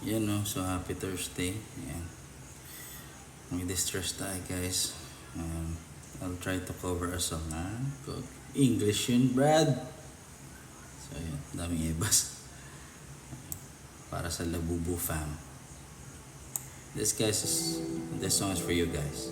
Yan no, so happy Thursday. Yan. May distress tayo guys. I'll try to cover a song ha. English yun, Brad. So yan, daming ebas. Para sa Labubu fam. This song is for you guys.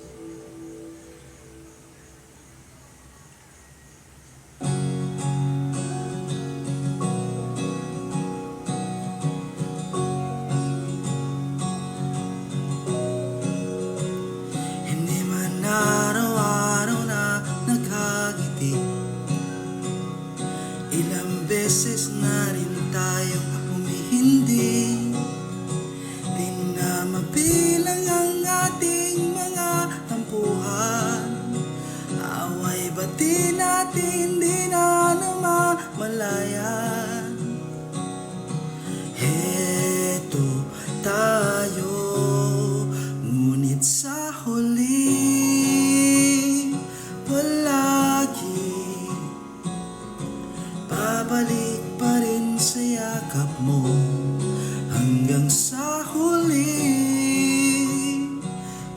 Araw-araw na nagkagiti, ilang beses na rin tayong humihindi. Di na mabilang ang ating mga tampuhan. Away bati natin, di na namamalayan. Heto tayo, ngunit sa huli babalik pa rin sa yakap mo hanggang sa huli.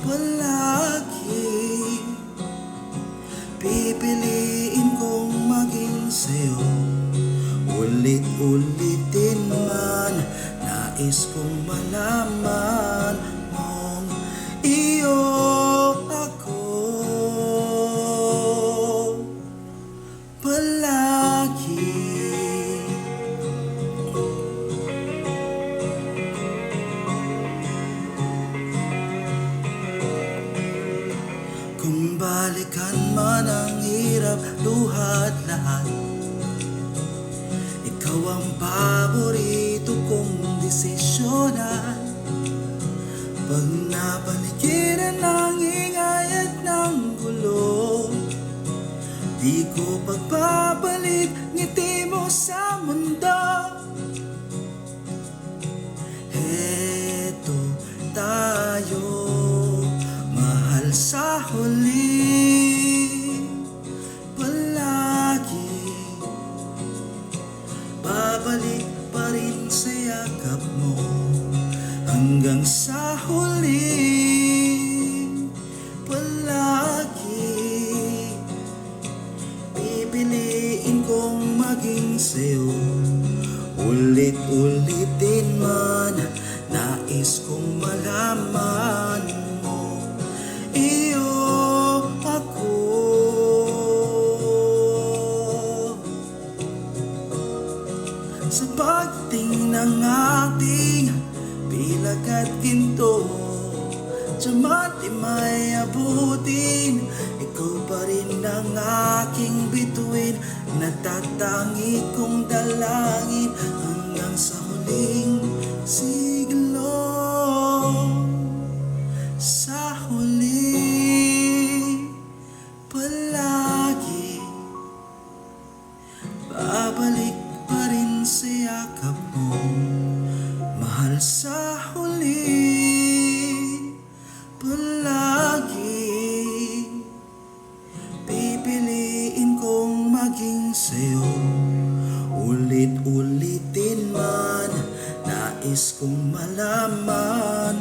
Palagi pipiliin kong maging sa'yo. Ulit-ulitin man, nais kong malaman mong iyo ako. Palagi kung balikan man ang hirap, luha at lahat, ikaw ang paborito kong desisyonan. Pag napaligiran ng ingay at ng gulo, di ko pagbabalik ngiti mo sa mundo. Heto tayo, mahal sa huli. Palagi babalik pa rin sa yakap mo hanggang sa huli. Palagi pipiliin kong maging sa'yo. Ulit-ulitin man, nais kong malaman mo iyo ako. Sa pagtingin ng ating bilag at ginto, tiyamati may abutin, ikaw pa rin ang aking bituin. Natatangi kong dalangin hanggang sa huling siglo. Sa huli, palagi babalik pa rin sa yakap mo, mahal sa huli. Palagi pipiliin kong maging sa'yo. Ulit-ulitin man, nais kong malaman